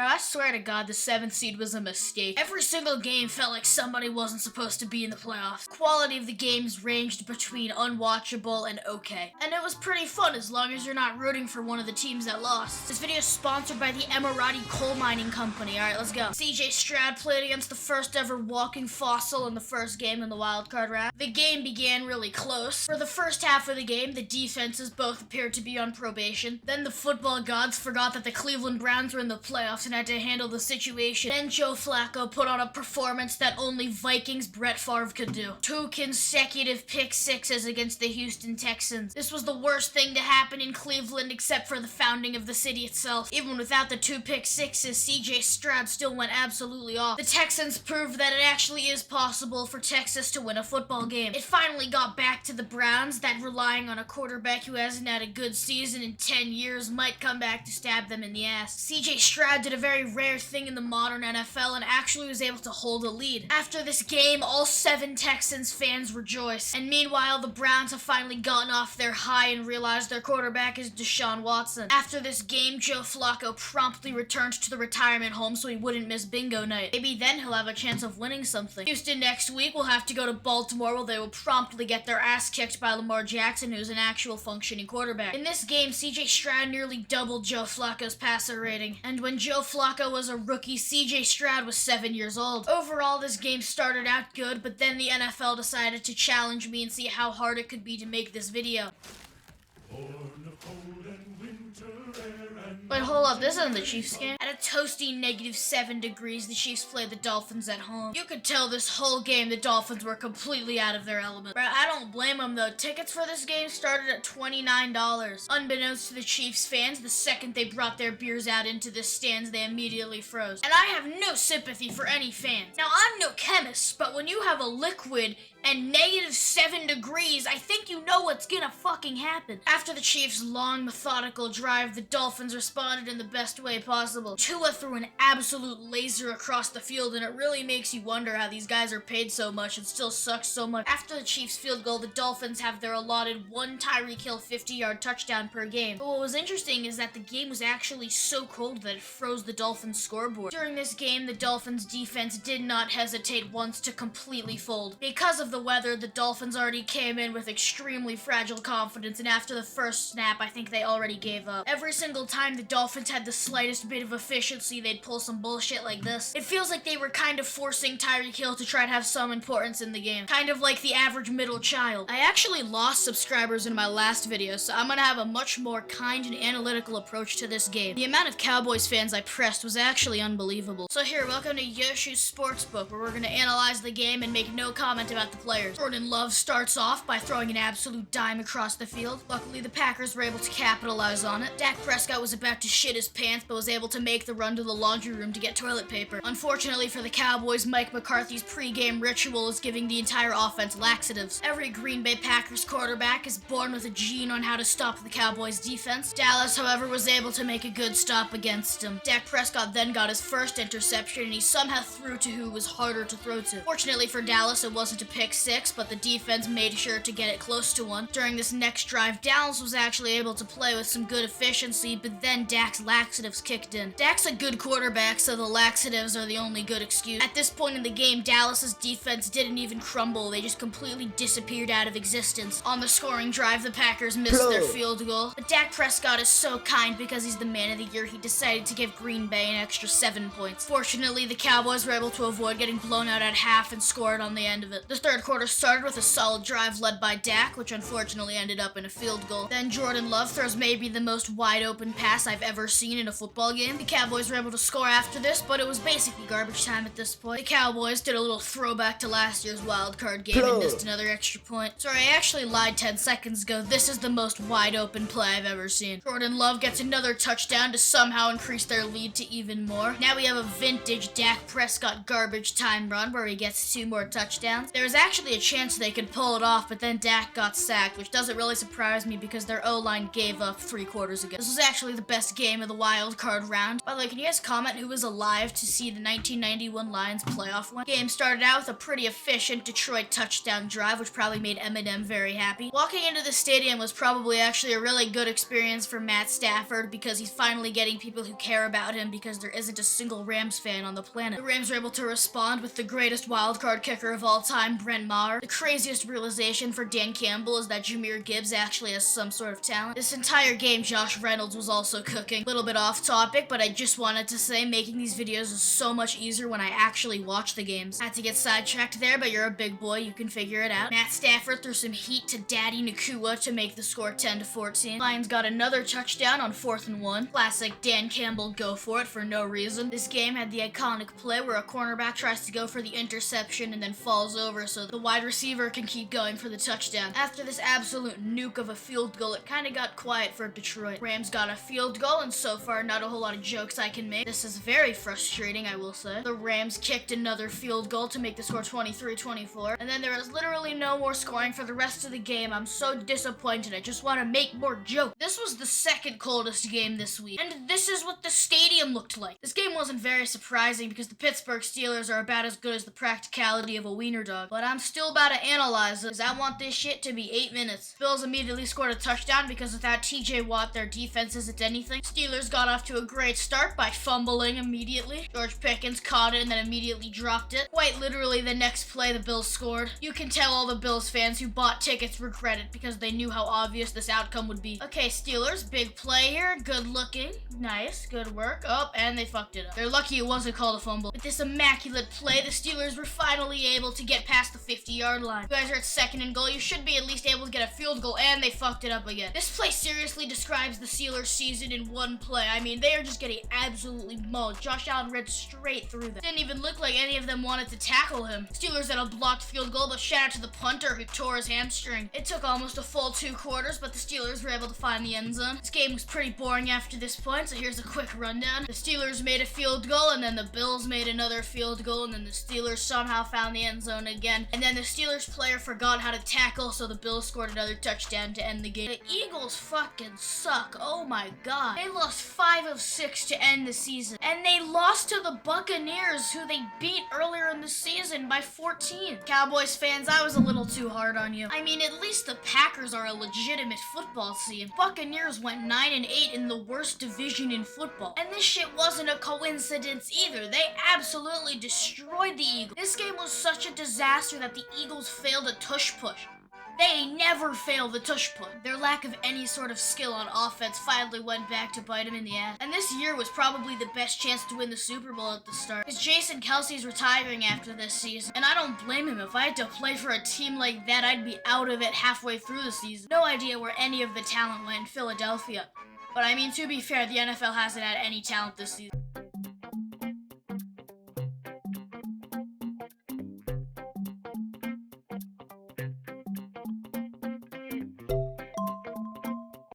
Bro, I swear to God, the 7th seed was a mistake. Every single game felt like somebody wasn't supposed to be in the playoffs. Quality of the games ranged between unwatchable and okay. And it was pretty fun as long as you're not rooting for one of the teams that lost. This video is sponsored by the Emirati Coal Mining Company. Alright, let's go. CJ Stroud played against the first ever walking fossil in the first game in the wildcard round. The game began really close. For the first half of the game, the defenses both appeared to be on probation. Then the football gods forgot that the Cleveland Browns were in the playoffs and had to handle the situation. Then Joe Flacco put on a performance that only Vikings Brett Favre could do. 2 consecutive pick sixes against the Houston Texans. This was the worst thing to happen in Cleveland except for the founding of the city itself. Even without the 2 pick sixes, CJ Stroud still went absolutely off. The Texans proved that it actually is possible for Texas to win a football game. It finally got back to the Browns that relying on a quarterback who hasn't had a good season in 10 years might come back to stab them in the ass. CJ Stroud did a very rare thing in the modern NFL and actually was able to hold a lead. After this game, all 7 Texans fans rejoiced. And meanwhile, the Browns have finally gotten off their high and realized their quarterback is Deshaun Watson. After this game, Joe Flacco promptly returned to the retirement home so he wouldn't miss bingo night. Maybe then he'll have a chance of winning something. Houston next week will have to go to Baltimore where they will promptly get their ass kicked by Lamar Jackson, who's an actual functioning quarterback. In this game, CJ Stroud nearly doubled Joe Flacco's passer rating. And when Joe Flacco was a rookie, CJ Stroud was 7 years old. Overall, this game started out good, but then the NFL decided to challenge me and see how hard it could be to make this video. Wait, hold up, this isn't the Chiefs game? At a toasty -7 degrees, the Chiefs played the Dolphins at home. You could tell this whole game the Dolphins were completely out of their element. But I don't blame them though. Tickets for this game started at $29. Unbeknownst to the Chiefs fans, the second they brought their beers out into the stands, they immediately froze. And I have no sympathy for any fans. Now, I'm no chemist, but when you have a liquid and -7 degrees, I think you know what's gonna fucking happen. After the Chiefs' long, methodical drive, the Dolphins responded in the best way possible. Tua threw an absolute laser across the field, and it really makes you wonder how these guys are paid so much and still suck so much. After the Chiefs' field goal, the Dolphins have their allotted 1 Tyreek Hill 50-yard touchdown per game. But what was interesting is that the game was actually so cold that it froze the Dolphins' scoreboard. During this game, the Dolphins' defense did not hesitate once to completely fold. Because of the weather, the Dolphins already came in with extremely fragile confidence, and after the first snap, I think they already gave up. Every single time the Dolphins had the slightest bit of efficiency, they'd pull some bullshit like this. It feels like they were kind of forcing Tyreek Hill to try to have some importance in the game. Kind of like the average middle child. I actually lost subscribers in my last video, so I'm gonna have a much more kind and analytical approach to this game. The amount of Cowboys fans I pressed was actually unbelievable. So here, welcome to Yoshu's Sportsbook, where we're gonna analyze the game and make no comment about the players. Jordan Love starts off by throwing an absolute dime across the field. Luckily, the Packers were able to capitalize on it. Dak Prescott was about to shit his pants, but was able to make the run to the laundry room to get toilet paper. Unfortunately for the Cowboys, Mike McCarthy's pre-game ritual is giving the entire offense laxatives. Every Green Bay Packers quarterback is born with a gene on how to stop the Cowboys defense. Dallas, however, was able to make a good stop against him. Dak Prescott then got his first interception, and he somehow threw to who was harder to throw to. Fortunately for Dallas, it wasn't a pick six, but the defense made sure to get it close to one. During this next drive, Dallas was actually able to play with some good efficiency, but then Dak's laxatives kicked in. Dak's a good quarterback, so the laxatives are the only good excuse. At this point in the game, Dallas's defense didn't even crumble. They just completely disappeared out of existence. On the scoring drive, the Packers missed their field goal, but Dak Prescott is so kind because he's the man of the year. He decided to give Green Bay an extra 7 points. Fortunately, the Cowboys were able to avoid getting blown out at half and scored on the end of it. The third quarter started with a solid drive led by Dak, which unfortunately ended up in a field goal. Then Jordan Love throws maybe the most wide open pass I've ever seen in a football game. The Cowboys were able to score after this, but it was basically garbage time at this point. The Cowboys did a little throwback to last year's wildcard game and missed another extra point. Sorry, I actually lied 10 seconds ago. This is the most wide open play I've ever seen. Jordan Love gets another touchdown to somehow increase their lead to even more. Now we have a vintage Dak Prescott garbage time run where he gets 2 more touchdowns. There was actually a chance they could pull it off, but then Dak got sacked, which doesn't really surprise me because their O-line gave up 3 quarters ago. This was actually the best best game of the wild card round. By the way, can you guys comment who was alive to see the 1991 Lions playoff win? Game started out with a pretty efficient Detroit touchdown drive, which probably made Eminem very happy. Walking into the stadium was probably actually a really good experience for Matt Stafford because he's finally getting people who care about him because there isn't a single Rams fan on the planet. The Rams were able to respond with the greatest wildcard kicker of all time, Brent Maher. The craziest realization for Dan Campbell is that Jahmyr Gibbs actually has some sort of talent. This entire game, Josh Reynolds was also cooking. A little bit off topic, but I just wanted to say making these videos is so much easier when I actually watch the games. Had to get sidetracked there, but you're a big boy, you can figure it out. Matt Stafford threw some heat to Daddy Nakua to make the score 10-14. Lions got another touchdown on 4th and 1. Classic Dan Campbell go for it for no reason. This game had the iconic play where a cornerback tries to go for the interception and then falls over so the wide receiver can keep going for the touchdown. After this absolute nuke of a field goal, it kind of got quiet for Detroit. Rams got a field goal, and so far not a whole lot of jokes I can make. This is very frustrating, I will say. The Rams kicked another field goal to make the score 23-24, and then there was literally no more scoring for the rest of the game. I'm so disappointed. I just want to make more jokes. This was the second coldest game this week, and this is what the stadium looked like. This game wasn't very surprising because the Pittsburgh Steelers are about as good as the practicality of a wiener dog, but I'm still about to analyze it because I want this shit to be 8 minutes. Bills immediately scored a touchdown because without TJ Watt, their defense isn't anything. Steelers got off to a great start by fumbling immediately. George Pickens caught it and then immediately dropped it. Quite literally the next play the Bills scored. You can tell all the Bills fans who bought tickets regret it because they knew how obvious this outcome would be. Okay, Steelers, big play here. Good looking. Nice. Good work. Oh, and they fucked it up. They're lucky it wasn't called a fumble. With this immaculate play, the Steelers were finally able to get past the 50-yard line. You guys are at 2nd and goal. You should be at least able to get a field goal, and they fucked it up again. This play seriously describes the Steelers season in one play. I mean, they are just getting absolutely mauled. Josh Allen read straight through them. Didn't even look like any of them wanted to tackle him. Steelers had a blocked field goal, but shout out to the punter who tore his hamstring. It took almost a full 2 quarters, but the Steelers were able to find the end zone. This game was pretty boring after this point, so here's a quick rundown. The Steelers made a field goal, and then the Bills made another field goal, and then the Steelers somehow found the end zone again. And then the Steelers player forgot how to tackle, so the Bills scored another touchdown to end the game. The Eagles fucking suck. Oh my god. They lost 5 of 6 to end the season. And they lost to the Buccaneers, who they beat earlier in the season by 14. Cowboys fans, I was a little too hard on you. I mean, at least the Packers are a legitimate football team. Buccaneers went 9-8 in the worst division in football. And this shit wasn't a coincidence either. They absolutely destroyed the Eagles. This game was such a disaster that the Eagles failed a tush push. They never fail the tush push. Their lack of any sort of skill on offense finally went back to bite them in the ass. And this year was probably the best chance to win the Super Bowl at the start. Because Jason Kelsey's retiring after this season. And I don't blame him. If I had to play for a team like that, I'd be out of it halfway through the season. No idea where any of the talent went in Philadelphia. But I mean, to be fair, the NFL hasn't had any talent this season.